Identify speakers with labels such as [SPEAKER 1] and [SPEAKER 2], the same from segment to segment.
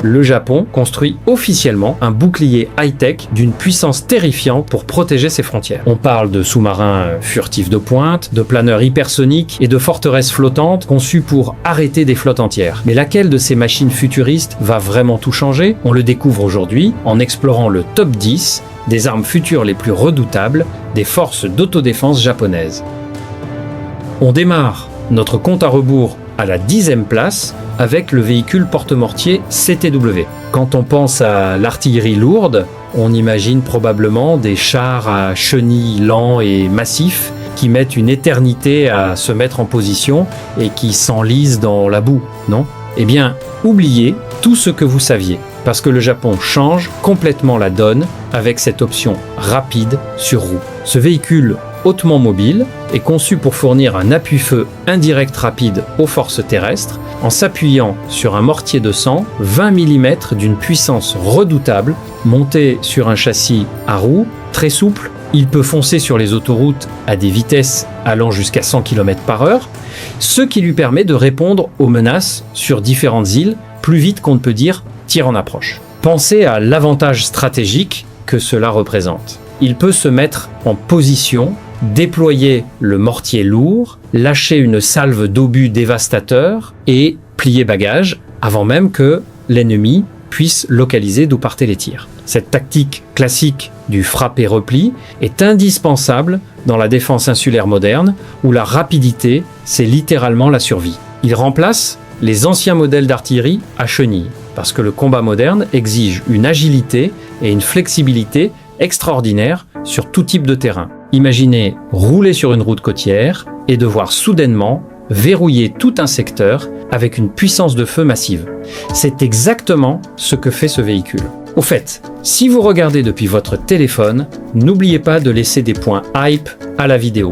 [SPEAKER 1] le Japon construit officiellement un bouclier high-tech d'une puissance terrifiante pour protéger ses frontières. On parle de sous-marins furtifs de pointe, de planeurs hypersoniques et de forteresses flottantes conçues pour arrêter des flottes entières. Mais laquelle de ces machines futuristes va vraiment tout changer? On le découvre aujourd'hui en explorant le top 10 des armes futures les plus redoutables des forces d'autodéfense japonaises. On démarre notre compte à rebours à la 10e place avec le véhicule porte-mortier CTW. Quand on pense à l'artillerie lourde, on imagine probablement des chars à chenilles lents et massifs qui mettent une éternité à se mettre en position et qui s'enlisent dans la boue, non? Eh bien, oubliez tout ce que vous saviez, parce que le Japon change complètement la donne avec cette option rapide sur roue. Ce véhicule hautement mobile est conçu pour fournir un appui-feu indirect rapide aux forces terrestres en s'appuyant sur un mortier de 100 20 mm d'une puissance redoutable monté sur un châssis à roues très souple. Il peut foncer sur les autoroutes à des vitesses allant jusqu'à 100 km/h, ce qui lui permet de répondre aux menaces sur différentes îles plus vite qu'on ne peut dire tir en approche. Pensez à l'avantage stratégique que cela représente. Il peut se mettre en position, déployer le mortier lourd, lâcher une salve d'obus dévastateur et plier bagage avant même que l'ennemi puisse localiser d'où partaient les tirs. Cette tactique classique du frappe-et-repli est indispensable dans la défense insulaire moderne où la rapidité, c'est littéralement la survie. Il remplace les anciens modèles d'artillerie à chenilles parce que le combat moderne exige une agilité et une flexibilité extraordinaire sur tout type de terrain. Imaginez rouler sur une route côtière et devoir soudainement verrouiller tout un secteur avec une puissance de feu massive. C'est exactement ce que fait ce véhicule. Au fait, si vous regardez depuis votre téléphone, n'oubliez pas de laisser des points hype à la vidéo.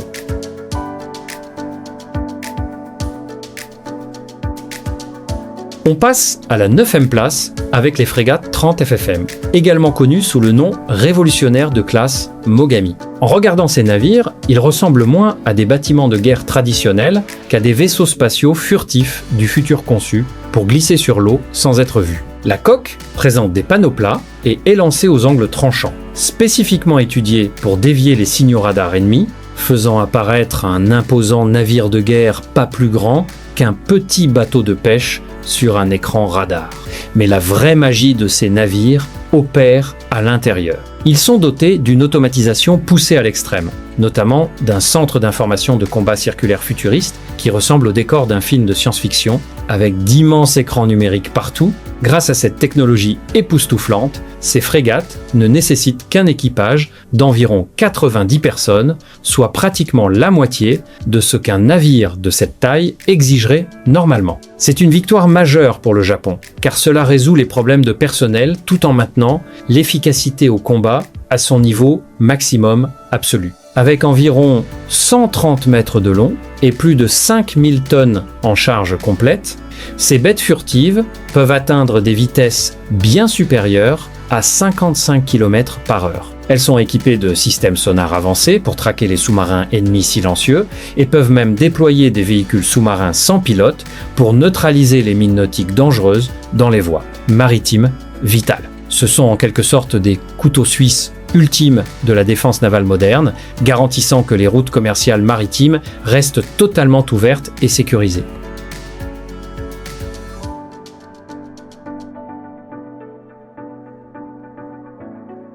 [SPEAKER 1] On passe à la 9e place avec les frégates 30 FFM, également connues sous le nom révolutionnaire de classe Mogami. En regardant ces navires, ils ressemblent moins à des bâtiments de guerre traditionnels qu'à des vaisseaux spatiaux furtifs du futur conçu pour glisser sur l'eau sans être vus. La coque présente des panneaux plats et élancés aux angles tranchants, spécifiquement étudiés pour dévier les signaux radars ennemis, faisant apparaître un imposant navire de guerre pas plus grand qu'un petit bateau de pêche sur un écran radar. Mais la vraie magie de ces navires opère à l'intérieur. Ils sont dotés d'une automatisation poussée à l'extrême, notamment d'un centre d'information de combat circulaire futuriste qui ressemble au décor d'un film de science-fiction, avec d'immenses écrans numériques partout. Grâce à cette technologie époustouflante, ces frégates ne nécessitent qu'un équipage d'environ 90 personnes, soit pratiquement la moitié de ce qu'un navire de cette taille exigerait normalement. C'est une victoire majeure pour le Japon, car cela résout les problèmes de personnel tout en maintenant l'efficacité au combat à son niveau maximum absolu. Avec environ 130 mètres de long et plus de 5000 tonnes en charge complète, ces bêtes furtives peuvent atteindre des vitesses bien supérieures à 55 km/h. Elles sont équipées de systèmes sonars avancés pour traquer les sous-marins ennemis silencieux et peuvent même déployer des véhicules sous-marins sans pilote pour neutraliser les mines nautiques dangereuses dans les voies maritimes vitales. Ce sont en quelque sorte des couteaux suisses ultimes de la défense navale moderne, garantissant que les routes commerciales maritimes restent totalement ouvertes et sécurisées.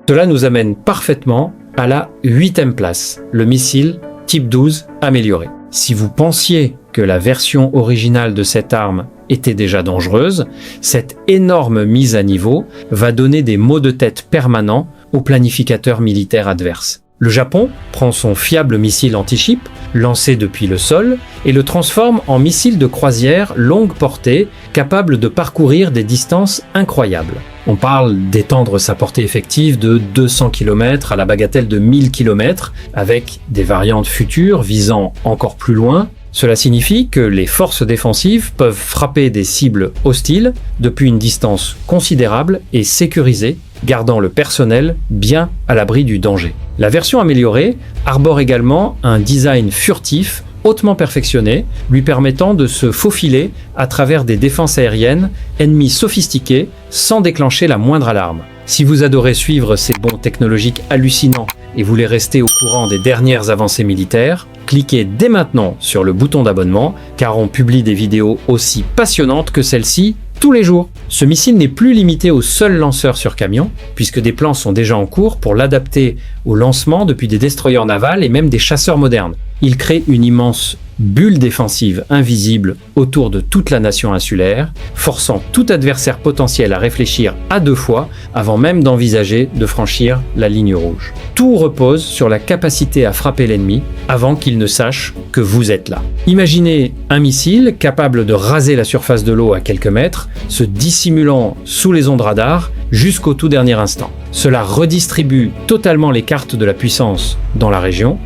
[SPEAKER 1] Cela nous amène parfaitement à la 8e place, le missile Type 12 amélioré. Si vous pensiez que la version originale de cette arme était déjà dangereuse, cette énorme mise à niveau va donner des maux de tête permanents aux planificateurs militaires adverses. Le Japon prend son fiable missile anti-ship, lancé depuis le sol, et le transforme en missile de croisière longue portée, capable de parcourir des distances incroyables. On parle d'étendre sa portée effective de 200 km à la bagatelle de 1000 km, avec des variantes futures visant encore plus loin. Cela signifie que les forces défensives peuvent frapper des cibles hostiles depuis une distance considérable et sécurisée, gardant le personnel bien à l'abri du danger. La version améliorée arbore également un design furtif hautement perfectionné, lui permettant de se faufiler à travers des défenses aériennes ennemies sophistiquées sans déclencher la moindre alarme. Si vous adorez suivre ces bonds technologiques hallucinants et voulez rester au courant des dernières avancées militaires, cliquez dès maintenant sur le bouton d'abonnement car on publie des vidéos aussi passionnantes que celle-ci tous les jours. Ce missile n'est plus limité au seul lanceur sur camion, puisque des plans sont déjà en cours pour l'adapter au lancement depuis des destroyers navals et même des chasseurs modernes. Il crée une immense bulle défensive invisible autour de toute la nation insulaire, forçant tout adversaire potentiel à réfléchir à deux fois avant même d'envisager de franchir la ligne rouge. Tout repose sur la capacité à frapper l'ennemi avant qu'il ne sache que vous êtes là. Imaginez un missile capable de raser la surface de l'eau à quelques mètres, se dissimulant sous les ondes radar jusqu'au tout dernier instant. Cela redistribue totalement les cartes de la puissance dans la région.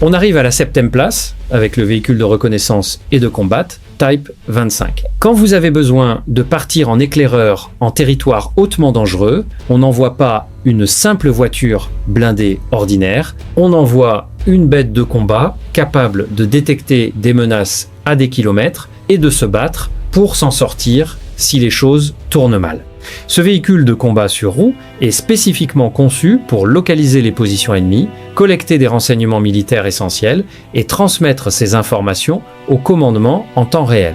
[SPEAKER 1] On arrive à la 7e place avec le véhicule de reconnaissance et de combat Type 25. Quand vous avez besoin de partir en éclaireur en territoire hautement dangereux, on n'envoie pas une simple voiture blindée ordinaire, on envoie une bête de combat capable de détecter des menaces à des kilomètres et de se battre pour s'en sortir si les choses tournent mal. Ce véhicule de combat sur roue est spécifiquement conçu pour localiser les positions ennemies, collecter des renseignements militaires essentiels et transmettre ces informations au commandement en temps réel.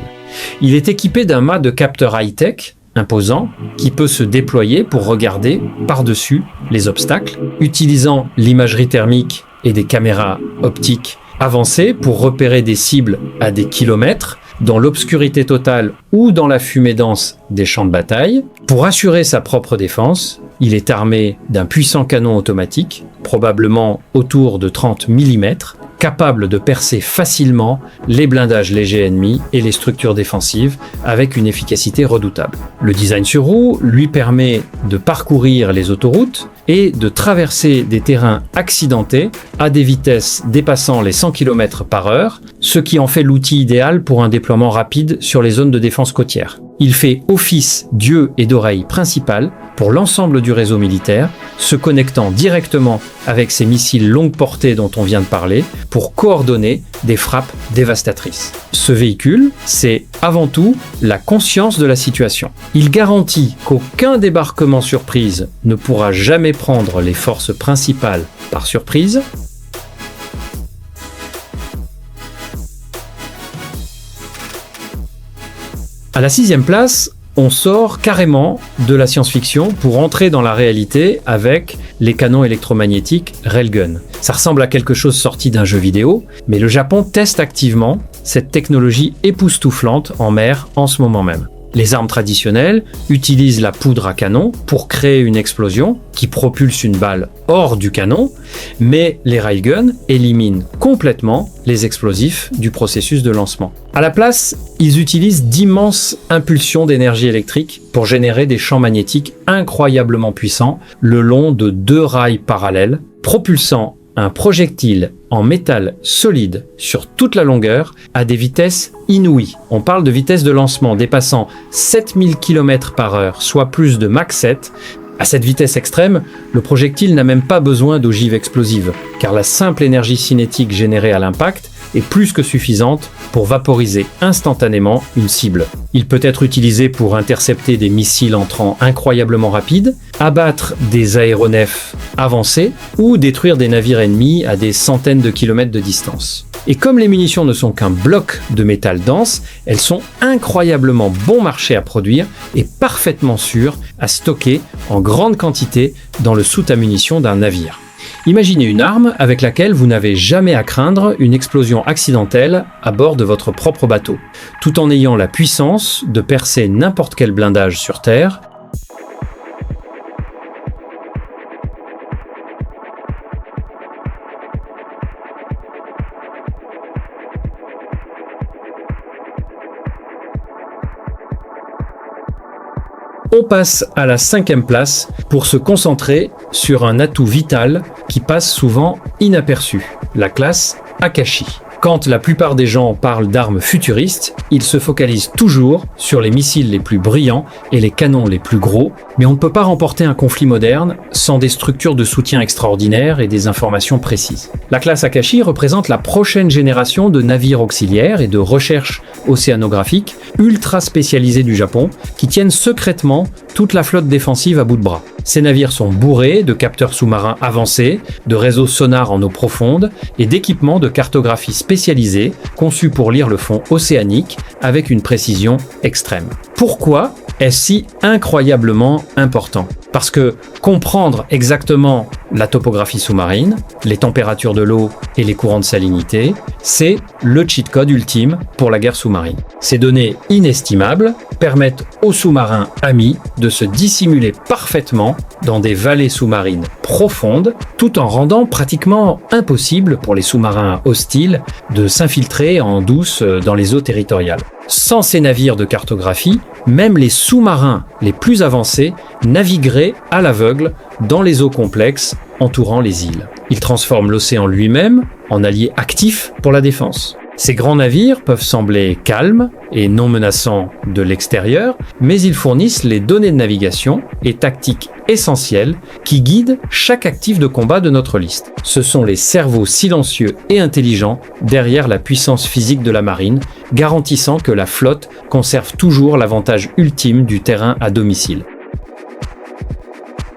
[SPEAKER 1] Il est équipé d'un mât de capteur high-tech imposant qui peut se déployer pour regarder par-dessus les obstacles, utilisant l'imagerie thermique et des caméras optiques avancées pour repérer des cibles à des kilomètres, dans l'obscurité totale ou dans la fumée dense des champs de bataille. Pour assurer sa propre défense, il est armé d'un puissant canon automatique, probablement autour de 30 mm, capable de percer facilement les blindages légers ennemis et les structures défensives avec une efficacité redoutable. Le design sur roue lui permet de parcourir les autoroutes et de traverser des terrains accidentés à des vitesses dépassant les 100 km/h, ce qui en fait l'outil idéal pour un déploiement rapide sur les zones de défense côtière. Il fait office d'yeux et d'oreilles principales pour l'ensemble du réseau militaire, se connectant directement avec ces missiles longue portée dont on vient de parler pour coordonner des frappes dévastatrices. Ce véhicule, c'est avant tout la conscience de la situation. Il garantit qu'aucun débarquement surprise ne pourra jamais prendre les forces principales par surprise. À la 6e place, on sort carrément de la science-fiction pour entrer dans la réalité avec les canons électromagnétiques Railgun. Ça ressemble à quelque chose sorti d'un jeu vidéo, mais le Japon teste activement cette technologie époustouflante en mer en ce moment même. Les armes traditionnelles utilisent la poudre à canon pour créer une explosion qui propulse une balle hors du canon, mais les railguns éliminent complètement les explosifs du processus de lancement. À la place, ils utilisent d'immenses impulsions d'énergie électrique pour générer des champs magnétiques incroyablement puissants le long de 2 rails parallèles, propulsant un projectile en métal solide sur toute la longueur à des vitesses inouïes. On parle de vitesse de lancement dépassant 7000 km/h, soit plus de Mach 7. À cette vitesse extrême, le projectile n'a même pas besoin d'ogives explosives, car la simple énergie cinétique générée à l'impact est plus que suffisante pour vaporiser instantanément une cible. Il peut être utilisé pour intercepter des missiles entrants incroyablement rapides, abattre des aéronefs avancés ou détruire des navires ennemis à des centaines de kilomètres de distance. Et comme les munitions ne sont qu'un bloc de métal dense, elles sont incroyablement bon marché à produire et parfaitement sûres à stocker en grande quantité dans le soute à munitions d'un navire. Imaginez une arme avec laquelle vous n'avez jamais à craindre une explosion accidentelle à bord de votre propre bateau, tout en ayant la puissance de percer n'importe quel blindage sur Terre. On passe à la 5e place pour se concentrer sur un atout vital qui passe souvent inaperçu, la classe Akashi. Quand la plupart des gens parlent d'armes futuristes, ils se focalisent toujours sur les missiles les plus brillants et les canons les plus gros, mais on ne peut pas remporter un conflit moderne sans des structures de soutien extraordinaires et des informations précises. La classe Akashi représente la prochaine génération de navires auxiliaires et de recherche océanographique ultra spécialisés du Japon qui tiennent secrètement toute la flotte défensive à bout de bras. Ces navires sont bourrés de capteurs sous-marins avancés, de réseaux sonars en eau profonde et d'équipements de cartographie spécialisés conçus pour lire le fond océanique avec une précision extrême. Pourquoi est-ce si incroyablement important ? Parce que comprendre exactement la topographie sous-marine, les températures de l'eau et les courants de salinité, c'est le cheat code ultime pour la guerre sous-marine. Ces données inestimables permettent aux sous-marins amis de se dissimuler parfaitement dans des vallées sous-marines profondes, tout en rendant pratiquement impossible pour les sous-marins hostiles de s'infiltrer en douce dans les eaux territoriales. Sans ces navires de cartographie, même les sous-marins les plus avancés navigueraient à l'aveugle dans les eaux complexes entourant les îles. Ils transforment l'océan lui-même en allié actif pour la défense. Ces grands navires peuvent sembler calmes et non menaçants de l'extérieur, mais ils fournissent les données de navigation et tactiques essentielles qui guident chaque actif de combat de notre liste. Ce sont les cerveaux silencieux et intelligents derrière la puissance physique de la marine, garantissant que la flotte conserve toujours l'avantage ultime du terrain à domicile.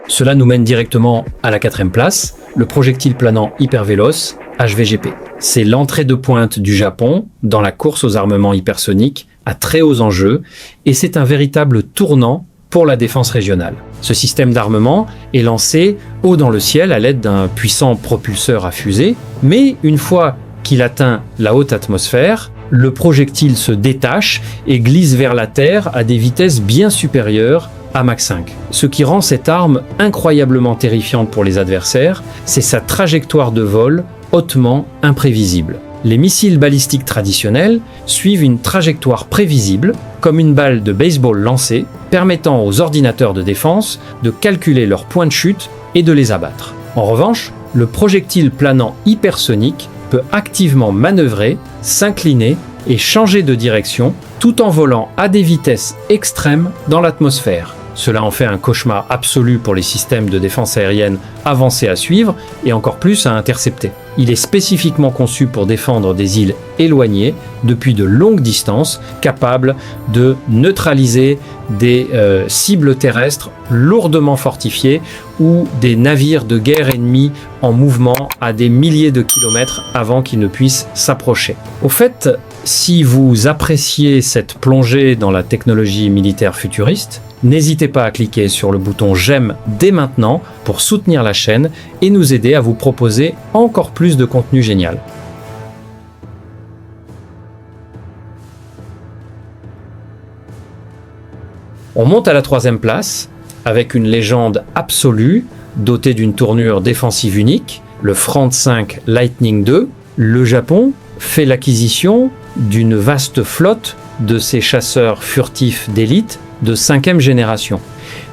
[SPEAKER 1] Cela nous mène directement à la 4e place, le projectile planant hypervéloce HVGP. C'est l'entrée de pointe du Japon dans la course aux armements hypersoniques à très hauts enjeux et c'est un véritable tournant pour la défense régionale. Ce système d'armement est lancé haut dans le ciel à l'aide d'un puissant propulseur à fusée, mais une fois qu'il atteint la haute atmosphère, le projectile se détache et glisse vers la Terre à des vitesses bien supérieures à Mach 5. Ce qui rend cette arme incroyablement terrifiante pour les adversaires, c'est sa trajectoire de vol hautement imprévisible. Les missiles balistiques traditionnels suivent une trajectoire prévisible, comme une balle de baseball lancée, permettant aux ordinateurs de défense de calculer leur point de chute et de les abattre. En revanche, le projectile planant hypersonique peut activement manœuvrer, s'incliner et changer de direction tout en volant à des vitesses extrêmes dans l'atmosphère. Cela en fait un cauchemar absolu pour les systèmes de défense aérienne avancés à suivre et encore plus à intercepter. Il est spécifiquement conçu pour défendre des îles éloignées depuis de longues distances, capables de neutraliser des cibles terrestres lourdement fortifiées ou des navires de guerre ennemis en mouvement à des milliers de kilomètres avant qu'ils ne puissent s'approcher. Au fait, si vous appréciez cette plongée dans la technologie militaire futuriste, n'hésitez pas à cliquer sur le bouton j'aime dès maintenant pour soutenir la chaîne et nous aider à vous proposer encore plus de contenu génial. On monte à la 3e place avec une légende absolue dotée d'une tournure défensive unique, le Front 5 Lightning II. Le Japon fait l'acquisition d'une vaste flotte de ces chasseurs furtifs d'élite de 5e génération.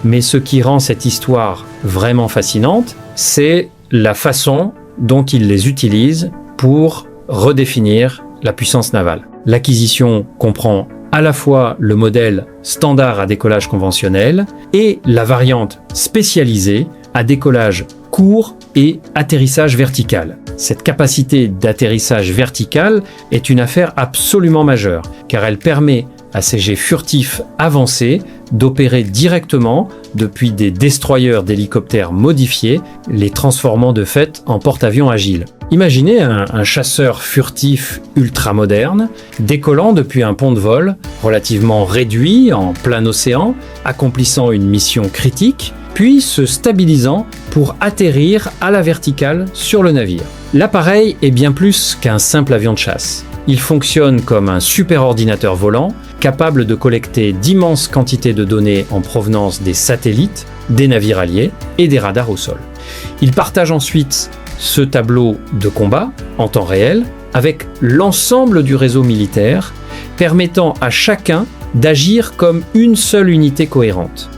[SPEAKER 1] Mais ce qui rend cette histoire vraiment fascinante, c'est la façon dont ils les utilisent pour redéfinir la puissance navale. L'acquisition comprend à la fois le modèle standard à décollage conventionnel et la variante spécialisée à décollage court et atterrissage vertical. Cette capacité d'atterrissage vertical est une affaire absolument majeure, car elle permet à ces jets furtifs avancés d'opérer directement depuis des destroyers d'hélicoptères modifiés, les transformant de fait en porte-avions agiles. Imaginez un chasseur furtif ultramoderne décollant depuis un pont de vol relativement réduit en plein océan, accomplissant une mission critique, puis se stabilisant pour atterrir à la verticale sur le navire. L'appareil est bien plus qu'un simple avion de chasse. Il fonctionne comme un superordinateur volant, capable de collecter d'immenses quantités de données en provenance des satellites, des navires alliés et des radars au sol. Il partage ensuite ce tableau de combat en temps réel avec l'ensemble du réseau militaire, permettant à chacun d'agir comme une seule unité cohérente.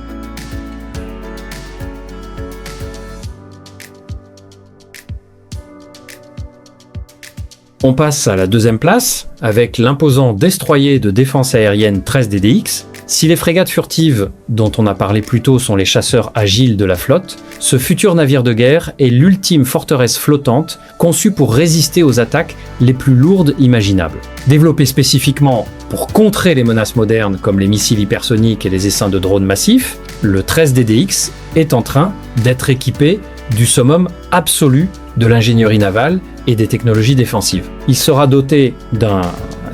[SPEAKER 1] On passe à la deuxième place avec l'imposant destroyer de défense aérienne 13 DDX. Si les frégates furtives dont on a parlé plus tôt sont les chasseurs agiles de la flotte, ce futur navire de guerre est l'ultime forteresse flottante conçue pour résister aux attaques les plus lourdes imaginables. Développé spécifiquement pour contrer les menaces modernes comme les missiles hypersoniques et les essaims de drones massifs, le 13 DDX est en train d'être équipé du summum absolu de l'ingénierie navale et des technologies défensives. Il sera doté d'un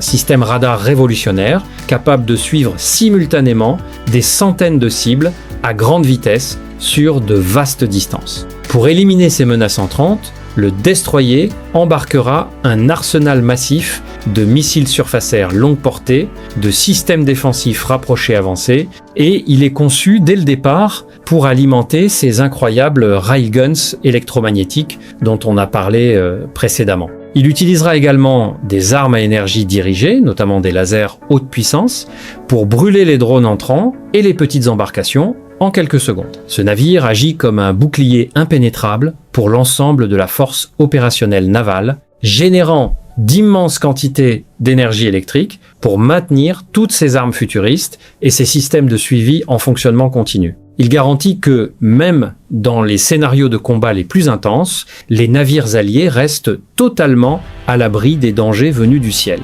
[SPEAKER 1] système radar révolutionnaire capable de suivre simultanément des centaines de cibles à grande vitesse sur de vastes distances. Pour éliminer ces menaces entrantes, le destroyer embarquera un arsenal massif de missiles surface-air longue portée, de systèmes défensifs rapprochés avancés, et il est conçu dès le départ pour alimenter ces incroyables railguns électromagnétiques dont on a parlé précédemment. Il utilisera également des armes à énergie dirigée, notamment des lasers haute puissance, pour brûler les drones entrants et les petites embarcations en quelques secondes. Ce navire agit comme un bouclier impénétrable pour l'ensemble de la force opérationnelle navale, générant d'immenses quantités d'énergie électrique pour maintenir toutes ces armes futuristes et ces systèmes de suivi en fonctionnement continu. Il garantit que, même dans les scénarios de combat les plus intenses, les navires alliés restent totalement à l'abri des dangers venus du ciel.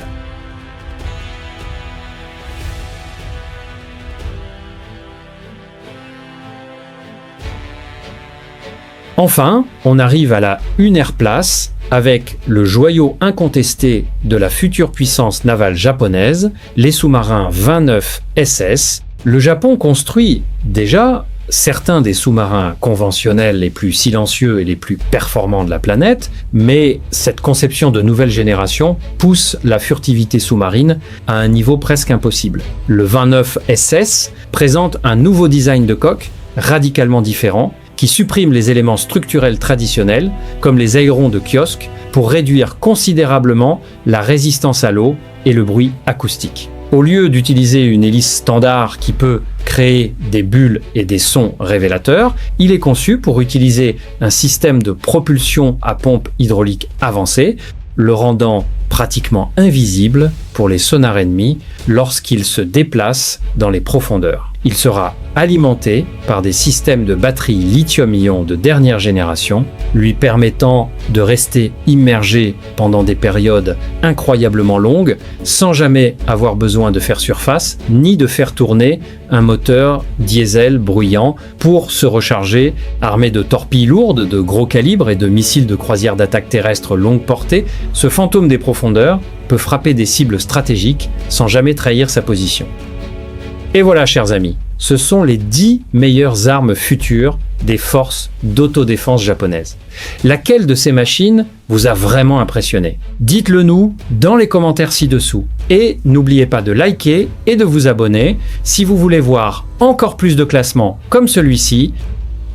[SPEAKER 1] Enfin, on arrive à la 1re place avec le joyau incontesté de la future puissance navale japonaise, les sous-marins 29 SS. Le Japon construit déjà certains des sous-marins conventionnels les plus silencieux et les plus performants de la planète, mais cette conception de nouvelle génération pousse la furtivité sous-marine à un niveau presque impossible. Le 29 SS présente un nouveau design de coque radicalement différent, qui supprime les éléments structurels traditionnels, comme les ailerons de kiosque, pour réduire considérablement la résistance à l'eau et le bruit acoustique. Au lieu d'utiliser une hélice standard qui peut créer des bulles et des sons révélateurs, il est conçu pour utiliser un système de propulsion à pompe hydraulique avancée, le rendant pratiquement invisible pour les sonars ennemis lorsqu'ils se déplacent dans les profondeurs. Il sera alimenté par des systèmes de batteries lithium-ion de dernière génération, lui permettant de rester immergé pendant des périodes incroyablement longues, sans jamais avoir besoin de faire surface, ni de faire tourner un moteur diesel bruyant pour se recharger, armé de torpilles lourdes, de gros calibres et de missiles de croisière d'attaque terrestre longue portée. Ce fantôme des profondeurs peut frapper des cibles stratégiques sans jamais trahir sa position. Et voilà, chers amis, ce sont les 10 meilleures armes futures des forces d'autodéfense japonaises. Laquelle de ces machines vous a vraiment impressionné? Dites-le nous dans les commentaires ci-dessous. Et n'oubliez pas de liker et de vous abonner si vous voulez voir encore plus de classements comme celui-ci